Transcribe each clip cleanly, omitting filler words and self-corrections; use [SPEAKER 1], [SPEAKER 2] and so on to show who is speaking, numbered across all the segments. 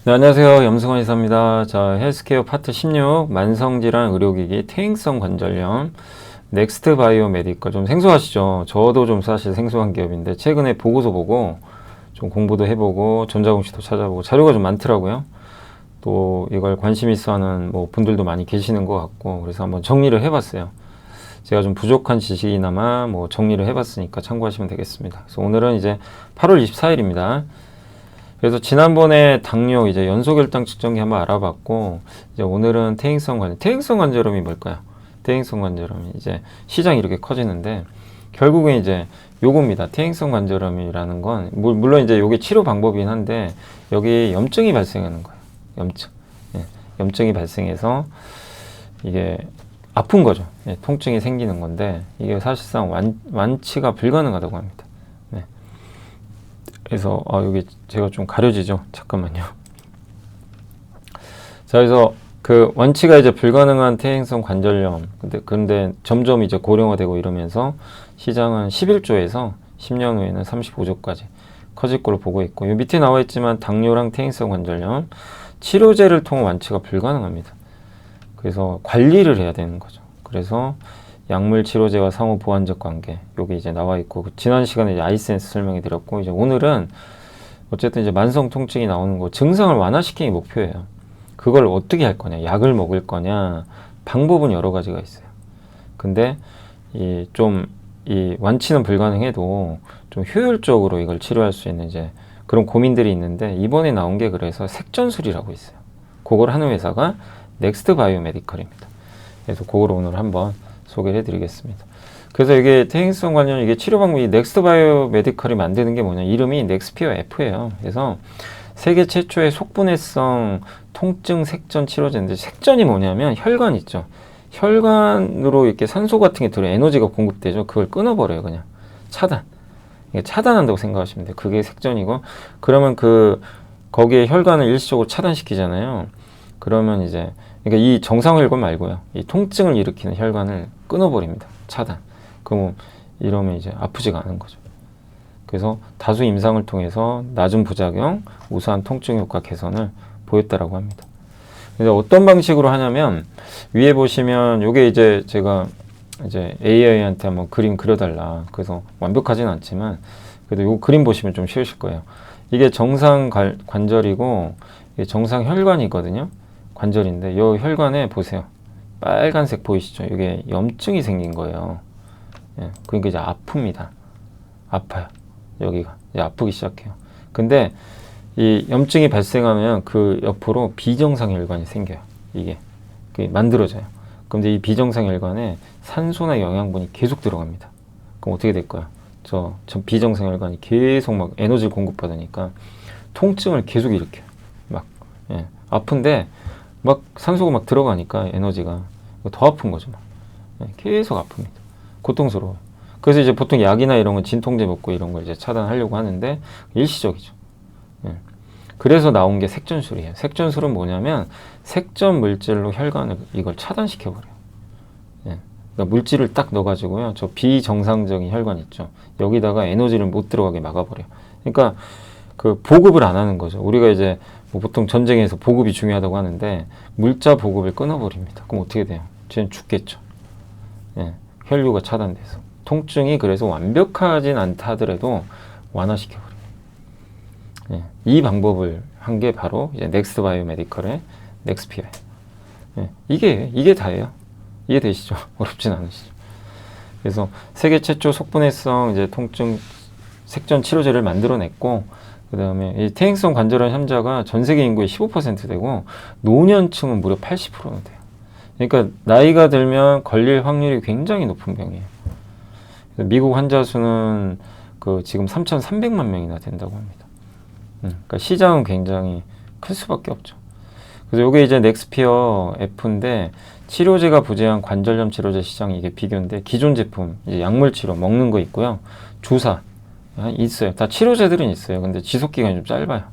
[SPEAKER 1] 네, 안녕하세요. 염승환 의사입니다. 자, 헬스케어 파트 16 만성질환 의료기기 퇴행성 관절염 넥스트 바이오 메디컬 좀 생소하시죠? 저도 좀 사실 생소한 기업인데 최근에 보고서 보고 좀 공부도 해보고 전자공시도 찾아보고 자료가 좀 많더라고요. 또 이걸 관심 있어 하는 뭐 분들도 많이 계시는 것 같고 그래서 한번 정리를 해봤어요. 제가 좀 부족한 지식이나마 뭐 정리를 해봤으니까 참고하시면 되겠습니다. 그래서 오늘은 이제 8월 24일입니다. 그래서 지난번에 당뇨 이제 연소결당 측정기 한번 알아봤고 이제 오늘은 퇴행성 관절염이 뭘까요? 퇴행성 관절염이 이제 시장이 이렇게 커지는데 결국엔 이제 요겁니다. 퇴행성 관절염이라는 건 물론 이제 요게 치료 방법이긴 한데 여기 염증이 발생하는 거예요. 염증. 예, 염증이 발생해서 이게 아픈 거죠. 예, 통증이 생기는 건데 이게 사실상 완치가 불가능하다고 합니다. 네. 그래서 여기 제가 좀 가려지죠. 잠깐만요. 자, 그래서 그 완치가 이제 불가능한 퇴행성 관절염. 근데 점점 이제 고령화되고 이러면서 시장은 11조에서 10년 후에는 35조까지 커질 걸로 보고 있고, 이 밑에 나와 있지만 당뇨랑 퇴행성 관절염 치료제를 통한 완치가 불가능합니다. 그래서 관리를 해야 되는 거죠. 그래서 약물 치료제와 상호 보완적 관계 요게 이제 나와 있고 지난 시간에 이제 아이센스 설명해 드렸고 이제 오늘은 어쨌든 이제 만성 통증이 나오는 거 증상을 완화시키는 게 목표예요. 그걸 어떻게 할 거냐, 약을 먹을 거냐, 방법은 여러 가지가 있어요. 근데 이 완치는 불가능해도 좀 효율적으로 이걸 치료할 수 있는 이제 그런 고민들이 있는데 이번에 나온 게 그래서 색전술이라고 있어요. 그걸 하는 회사가 넥스트 바이오 메디컬입니다. 그래서 그걸 오늘 한번 소개를 해드리겠습니다. 그래서 이게 퇴행성 관련 이게 치료 방법이 넥스트 바이오 메디컬이 만드는 게 뭐냐, 이름이 넥스피어 F예요. 그래서 세계 최초의 속분해성 통증 색전 치료제인데, 색전이 뭐냐면 혈관 있죠. 혈관으로 이렇게 산소 같은 게 들어 에너지가 공급되죠. 그걸 끊어버려요. 그냥 차단. 이게 차단한다고 생각하시면 돼요. 그게 색전이고, 그러면 거기에 혈관을 일시적으로 차단시키잖아요. 그러면 이제 그러니까 이 정상혈관 말고요, 이 통증을 일으키는 혈관을 끊어버립니다. 차단. 그럼 이러면 이제 아프지가 않은 거죠. 그래서 다수 임상을 통해서 낮은 부작용, 우수한 통증 효과 개선을 보였다라고 합니다. 그래서 어떤 방식으로 하냐면 위에 보시면 요게 이제 제가 이제 AI한테 한번 그림 그려달라. 그래서 완벽하진 않지만 그래도 요 그림 보시면 좀 쉬우실 거예요. 이게 정상 관절이고 이게 정상 혈관이거든요. 관절인데 이 혈관에 보세요. 빨간색 보이시죠? 이게 염증이 생긴 거예요. 예, 그러니까 이제 아픕니다. 아파요. 여기가 이제 아프기 시작해요. 근데 이 염증이 발생하면 그 옆으로 비정상 혈관이 생겨요. 이게 만들어져요. 그럼 이제 이 비정상 혈관에 산소나 영양분이 계속 들어갑니다. 그럼 어떻게 될까요? 저 비정상 혈관이 계속 막 에너지를 공급받으니까 통증을 계속 일으켜요. 막 예, 아픈데 막 산소가 막 들어가니까 에너지가 더 아픈 거죠. 막. 예, 계속 아픕니다. 고통스러워요. 그래서 이제 보통 약이나 이런 건 진통제 먹고 이런 걸 이제 차단하려고 하는데 일시적이죠. 예. 그래서 나온 게 색전술이에요. 색전술은 뭐냐면 색전 물질로 혈관을 이걸 차단시켜버려요. 예. 그러니까 물질을 딱 넣어가지고요. 저 비정상적인 혈관 있죠. 여기다가 에너지를 못 들어가게 막아버려요. 그러니까 그 보급을 안 하는 거죠. 우리가 이제 뭐 보통 전쟁에서 보급이 중요하다고 하는데 물자 보급을 끊어버립니다. 그럼 어떻게 돼요? 쟤는 죽겠죠. 예. 혈류가 차단돼서. 통증이 그래서 완벽하진 않다 하더라도 완화시켜버려요. 예. 이 방법을 한 게 바로 이제 넥스트 바이오 메디컬의 넥스피어예요. 예. 이게 다예요. 이해되시죠? 어렵진 않으시죠? 그래서 세계 최초 속분해성 이제 통증 색전 치료제를 만들어냈고, 그 다음에 이 퇴행성 관절염 환자가 전 세계 인구의 15% 되고 노년층은 무려 80%나 돼요. 그러니까 나이가 들면 걸릴 확률이 굉장히 높은 병이에요. 미국 환자 수는 지금 3,300만 명이나 된다고 합니다. 그러니까 시장은 굉장히 클 수밖에 없죠. 그래서 이게 이제 넥스피어 F인데 치료제가 부재한 관절염 치료제 시장이 이게 비교인데 기존 제품 이제 약물 치료 먹는 거 있고요. 주사 있어요. 다 치료제들은 있어요. 근데 지속 기간이 좀 짧아요.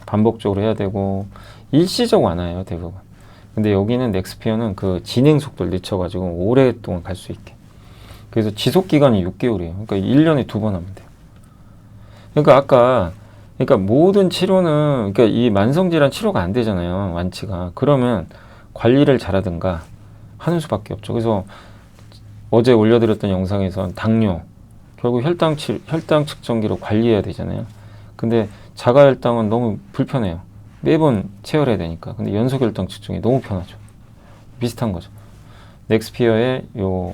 [SPEAKER 1] 반복적으로 해야 되고 일시적 완화예요, 대부분. 근데 여기는 넥스피어는 그 진행 속도를 늦춰가지고 오랫동안 갈 수 있게. 그래서 지속 기간이 6개월이에요. 그러니까 1년에 2번 하면 돼요. 그러니까 아까 그러니까 모든 치료는, 그러니까 이 만성질환 치료가 안 되잖아요. 완치가. 그러면 관리를 잘하든가 하는 수밖에 없죠. 그래서 어제 올려드렸던 영상에선 당뇨, 결국 혈당 측정기로 관리해야 되잖아요. 근데 자가혈당은 너무 불편해요. 매번 체열해야 되니까. 근데 연소혈당 측정이 너무 편하죠. 비슷한 거죠. 넥스피어의 요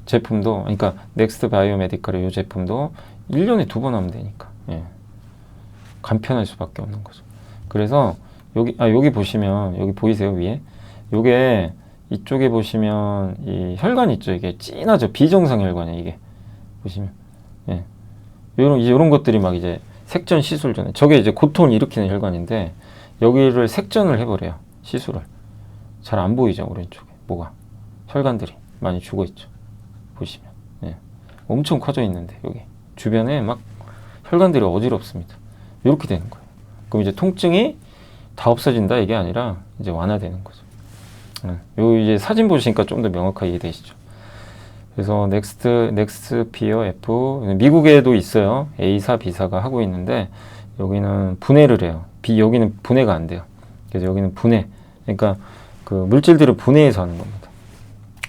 [SPEAKER 1] 제품도, 그러니까 넥스트 바이오메디컬의 요 제품도 1년에 2번 하면 되니까. 예. 간편할 수밖에 없는 거죠. 그래서 여기 보시면, 여기 보이세요, 위에? 요게 이쪽에 보시면 이 혈관 있죠. 이게 진하죠. 비정상 혈관이에요, 이게. 보시면. 예. 요런 것들이 막 이제 색전 시술 전에. 저게 이제 고통을 일으키는 혈관인데, 여기를 색전을 해버려요. 시술을. 잘 안 보이죠, 오른쪽에. 뭐가. 혈관들이 많이 죽어 있죠. 보시면. 예. 엄청 커져 있는데, 여기. 주변에 막 혈관들이 어지럽습니다. 이렇게 되는 거예요. 그럼 이제 통증이 다 없어진다 이게 아니라 이제 완화되는 거죠. 요 이제 사진 보시니까 좀 더 명확하게 이해되시죠. 그래서 넥스피어 F 미국에도 있어요. A사, B사가 하고 있는데 여기는 분해를 해요. 여기는 분해가 안 돼요. 그래서 여기는 분해. 그러니까 그 물질들을 분해해서 하는 겁니다.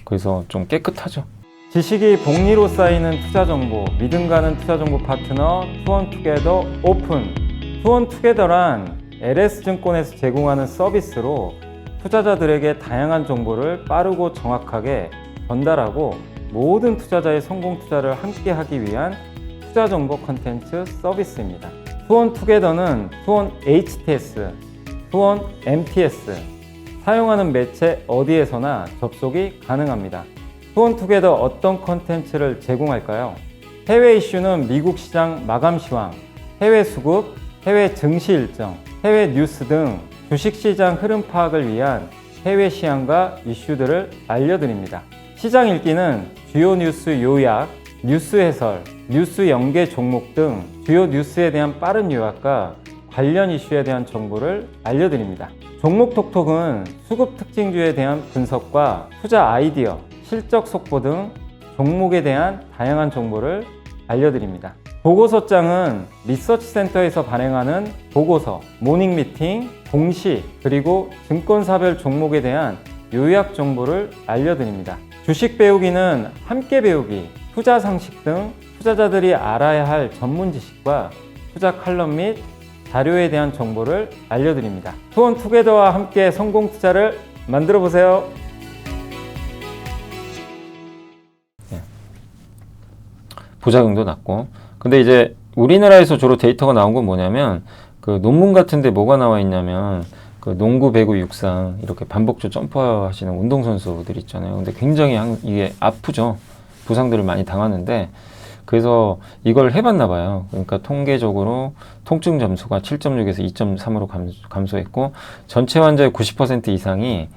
[SPEAKER 1] 그래서 좀 깨끗하죠.
[SPEAKER 2] 지식이 복리로 쌓이는 투자 정보, 믿음 가는 투자 정보 파트너 투원투게더 오픈. 투원투게더란 LS증권에서 제공하는 서비스로 투자자들에게 다양한 정보를 빠르고 정확하게 전달하고 모든 투자자의 성공 투자를 함께 하기 위한 투자 정보 컨텐츠 서비스입니다. 투원투게더는 투원 HTS, 투원 MTS, 사용하는 매체 어디에서나 접속이 가능합니다. 투원투게더 어떤 컨텐츠를 제공할까요? 해외 이슈는 미국 시장 마감 시황, 해외 수급, 해외 증시 일정, 해외 뉴스 등 주식시장 흐름 파악을 위한 해외 시황과 이슈들을 알려드립니다. 시장 읽기는 주요 뉴스 요약, 뉴스 해설, 뉴스 연계 종목 등 주요 뉴스에 대한 빠른 요약과 관련 이슈에 대한 정보를 알려드립니다. 종목 톡톡은 수급 특징주에 대한 분석과 투자 아이디어, 실적 속보 등 종목에 대한 다양한 정보를 알려드립니다. 보고서장은 리서치센터에서 발행하는 보고서, 모닝미팅, 공시, 그리고 증권사별 종목에 대한 요약 정보를 알려드립니다. 주식 배우기는 함께 배우기, 투자 상식 등 투자자들이 알아야 할 전문 지식과 투자 칼럼 및 자료에 대한 정보를 알려드립니다. 투원투게더와 함께 성공 투자를 만들어 보세요.
[SPEAKER 1] 부작용도 낮고. 근데 이제 우리나라에서 주로 데이터가 나온 건 뭐냐면 그 논문 같은데 뭐가 나와 있냐면 그 농구, 배구, 육상 이렇게 반복적 점프하시는 운동선수들 있잖아요. 근데 굉장히 이게 아프죠. 부상들을 많이 당하는데 그래서 이걸 해봤나 봐요. 그러니까 통계적으로 통증 점수가 7.6에서 2.3으로 감소했고 전체 환자의 90% 이상이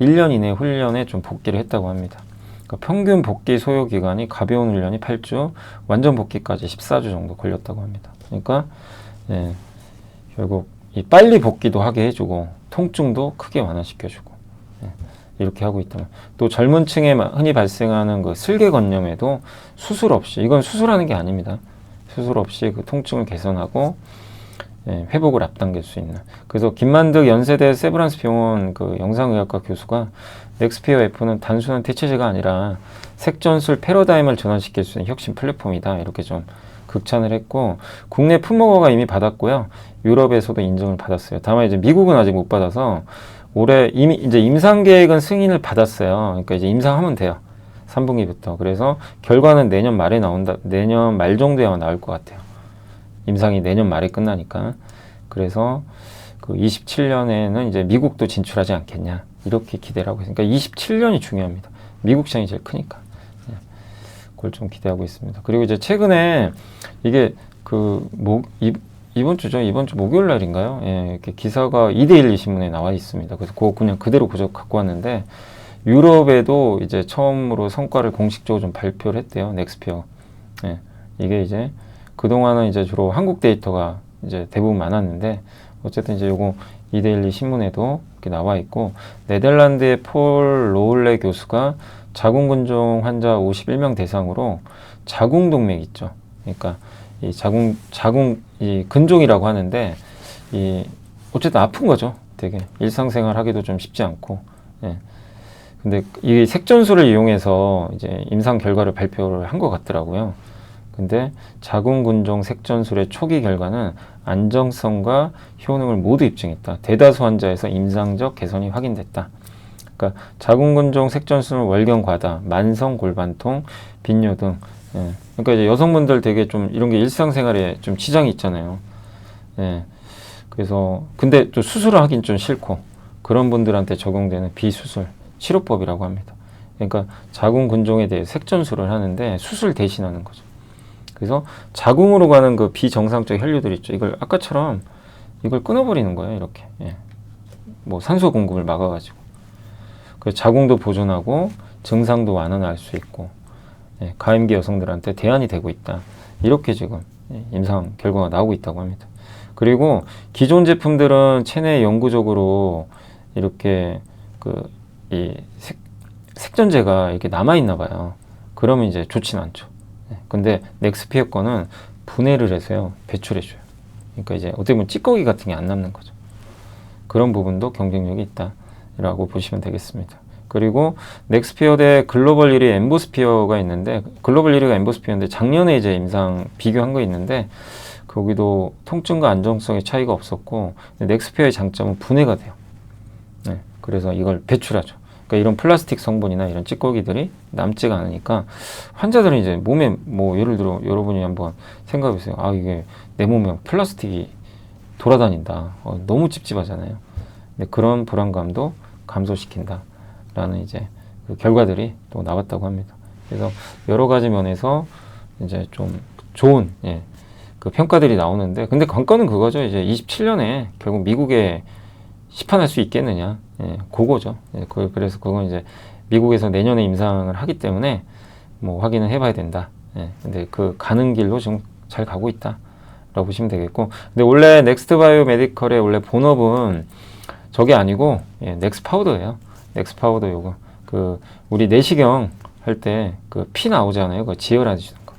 [SPEAKER 1] 1년 이내 훈련에 좀 복귀를 했다고 합니다. 그러니까 평균 복귀 소요 기간이 가벼운 훈련이 8주, 완전 복귀까지 14주 정도 걸렸다고 합니다. 그러니까 예, 결국 이 빨리 복귀도 하게 해주고 통증도 크게 완화시켜주고 예, 이렇게 하고 있다면 또 젊은 층에 흔히 발생하는 그 슬개건염에도 수술 없이, 이건 수술하는 게 아닙니다. 수술 없이 그 통증을 개선하고 예, 회복을 앞당길 수 있는. 그래서 김만득 연세대 세브란스 병원 그 영상의학과 교수가 넥스피어 F는 단순한 대체제가 아니라 색전술 패러다임을 전환시킬 수 있는 혁신 플랫폼이다. 이렇게 좀 극찬을 했고 국내 품목허가 이미 받았고요. 유럽에서도 인정을 받았어요. 다만 이제 미국은 아직 못 받아서 올해 이미 이제 임상 계획은 승인을 받았어요. 그러니까 이제 임상하면 돼요. 3분기부터. 그래서 결과는 내년 말에 나온다. 내년 말 정도에 나올 것 같아요. 임상이 내년 말에 끝나니까. 그래서 그 27년에는 이제 미국도 진출하지 않겠냐. 이렇게 기대를 하고 있으니까 27년이 중요합니다. 미국 시장이 제일 크니까. 그걸 좀 기대하고 있습니다. 그리고 이제 최근에 이게 이번 주 목요일 날인가요? 예, 이렇게 기사가 2대1 신문에 나와 있습니다. 그래서 그거 그냥 그대로 갖고 왔는데 유럽에도 이제 처음으로 성과를 공식적으로 좀 발표를 했대요. 넥스피어. 예, 이게 이제 그동안은 이제 주로 한국 데이터가 이제 대부분 많았는데 어쨌든 이제 요거 2대1 신문에도 이렇게 나와 있고 네덜란드의 폴 로울레 교수가 자궁근종 환자 51명 대상으로 자궁동맥 있죠. 그러니까 이 자궁 이 근종이라고 하는데 이 어쨌든 아픈 거죠. 되게 일상생활 하기도 좀 쉽지 않고. 예. 근데 이 색전술을 이용해서 이제 임상 결과를 발표를 한 것 같더라고요. 근데 자궁근종 색전술의 초기 결과는 안정성과 효능을 모두 입증했다. 대다수 환자에서 임상적 개선이 확인됐다. 그러니까 자궁근종 색전술은 월경 과다, 만성 골반통, 빈뇨 등. 예. 그러니까 이제 여성분들 되게 좀 이런 게 일상생활에 좀 지장이 있잖아요. 예. 그래서 근데 또 수술을 하긴 좀 싫고 그런 분들한테 적용되는 비수술 치료법이라고 합니다. 그러니까 자궁근종에 대해 색전술을 하는데 수술 대신하는 거죠. 그래서 자궁으로 가는 그 비정상적 혈류들 있죠. 이걸 아까처럼 이걸 끊어버리는 거예요. 이렇게. 예. 뭐 산소 공급을 막아가지고. 그래서 자궁도 보존하고 증상도 완화할 수 있고 예. 가임기 여성들한테 대안이 되고 있다. 이렇게 지금 임상 결과가 나오고 있다고 합니다. 그리고 기존 제품들은 체내에 영구적으로 이렇게 이 색전제가 이렇게 남아있나 봐요. 그러면 이제 좋진 않죠. 근데 넥스피어 거는 분해를 해서요, 배출해줘요. 그러니까 이제 어떻게 보면 찌꺼기 같은 게 안 남는 거죠. 그런 부분도 경쟁력이 있다라고 보시면 되겠습니다. 그리고 넥스피어 대 글로벌 1위 엠보스피어가 있는데, 글로벌 1위가 엠보스피어인데 작년에 이제 임상 비교한 거 있는데 거기도 통증과 안정성의 차이가 없었고, 넥스피어의 장점은 분해가 돼요. 네, 그래서 이걸 배출하죠. 그러니까 이런 플라스틱 성분이나 이런 찌꺼기들이 남지가 않으니까 환자들은 이제 몸에 뭐 예를 들어 여러분이 한번 생각해 보세요. 아, 이게 내 몸에 플라스틱이 돌아다닌다. 너무 찝찝하잖아요. 근데 그런 불안감도 감소시킨다라는 이제 그 결과들이 또 나왔다고 합니다. 그래서 여러 가지 면에서 이제 좀 좋은 그 평가들이 나오는데, 근데 관건은 그거죠. 이제 27년에 결국 미국에 시판할 수 있겠느냐, 그거죠. 그래서 그건 이제 미국에서 내년에 임상을 하기 때문에 뭐 확인을 해봐야 된다. 근데 그 가는 길로 지금 잘 가고 있다라고 보시면 되겠고, 근데 원래 넥스트 바이오 메디컬의 원래 본업은 저게 아니고 넥스 파우더예요. 넥스 파우더 요거 그 우리 내시경 할 때 그 피 나오잖아요. 그 지혈하시는 거.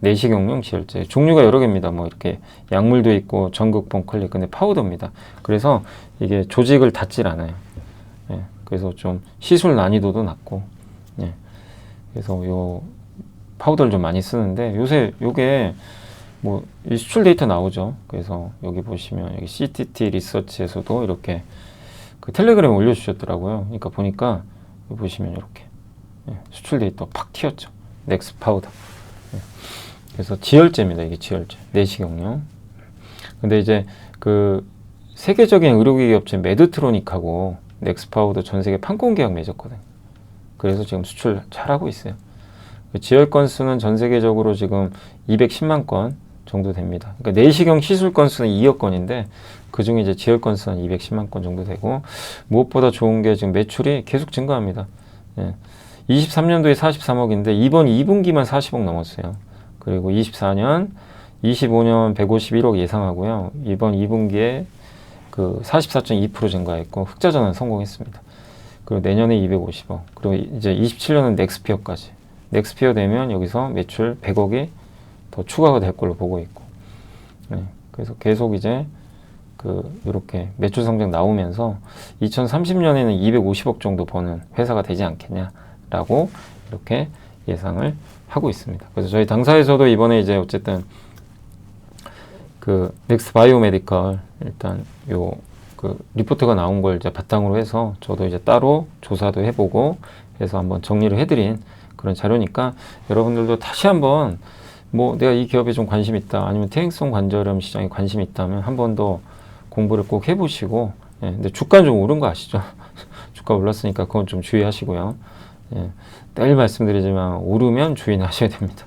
[SPEAKER 1] 내시경용 지혈제 종류가 여러 개입니다. 뭐 이렇게 약물도 있고 전극본 클릭, 근데 파우더입니다. 그래서 이게 조직을 닫질 않아요. 그래서 좀 시술 난이도도 낮고, 그래서 요 파우더를 좀 많이 쓰는데 요새 요게 뭐 이 수출 데이터 나오죠. 그래서 여기 보시면 여기 CTT 리서치에서도 이렇게 그 텔레그램에 올려주셨더라고요. 그러니까 보니까 여기 보시면 이렇게 수출 데이터 팍 튀었죠. 넥스 파우더. 그래서 지혈제입니다. 이게 지혈제. 내시경용. 근데 이제 그 세계적인 의료기기 업체 메드트로닉하고 넥스 파우더 전 세계 판권 계약 맺었거든요. 그래서 지금 수출 잘하고 있어요. 지혈 건수는 전 세계적으로 지금 210만 건 정도 됩니다. 그러니까 내시경 시술 건수는 2억 건인데 그 중에 이제 지혈 건수는 210만 건 정도 되고, 무엇보다 좋은 게 지금 매출이 계속 증가합니다. 23년도에 43억인데 이번 2분기만 40억 넘었어요. 그리고 24년, 25년 151억 예상하고요. 이번 2분기에 그 44.2% 증가했고 흑자 전환 성공했습니다. 그리고 내년에 250억. 그리고 이제 27년은 넥스피어까지. 넥스피어 되면 여기서 매출 100억이 더 추가가 될 걸로 보고 있고. 그래서 계속 이제 그 이렇게 매출 성장 나오면서 2030년에는 250억 정도 버는 회사가 되지 않겠냐라고 이렇게 예상을 하고 있습니다. 그래서 저희 당사에서도 이번에 이제 어쨌든 그 넥스트 바이오 메디컬 일단 요 그 리포트가 나온 걸 이제 바탕으로 해서 저도 이제 따로 조사도 해보고 해서 한번 정리를 해드린 그런 자료니까 여러분들도 다시 한번 뭐 내가 이 기업에 좀 관심 있다, 아니면 퇴행성 관절염 시장에 관심 있다면 한 번 더 공부를 꼭 해보시고, 근데 주가 좀 오른 거 아시죠? 주가 올랐으니까 그건 좀 주의하시고요. 늘 말씀드리지만 오르면 주의하셔야 됩니다.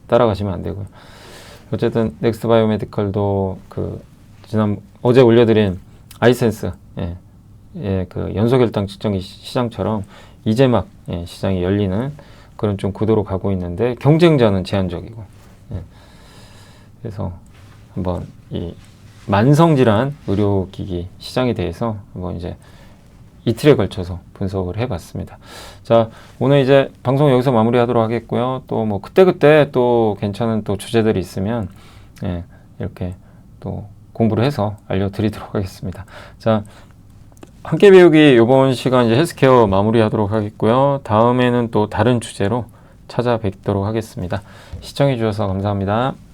[SPEAKER 1] 따라가시면 안 되고요. 어쨌든 넥스트 바이오 메디컬도 그 어제 올려드린 아이센스 그 연소결당 측정기 시장처럼 이제 막 시장이 열리는 그런 좀 구도로 가고 있는데 경쟁자는 제한적이고, 그래서 한번 이 만성질환 의료기기 시장에 대해서 한번 이제 이틀에 걸쳐서 분석을 해봤습니다. 자, 오늘 이제 방송 여기서 마무리하도록 하겠고요. 또 뭐 그때그때 또 괜찮은 또 주제들이 있으면 예, 이렇게 또 공부를 해서 알려드리도록 하겠습니다. 자, 함께 배우기 이번 시간 이제 헬스케어 마무리하도록 하겠고요. 다음에는 또 다른 주제로 찾아뵙도록 하겠습니다. 시청해 주셔서 감사합니다.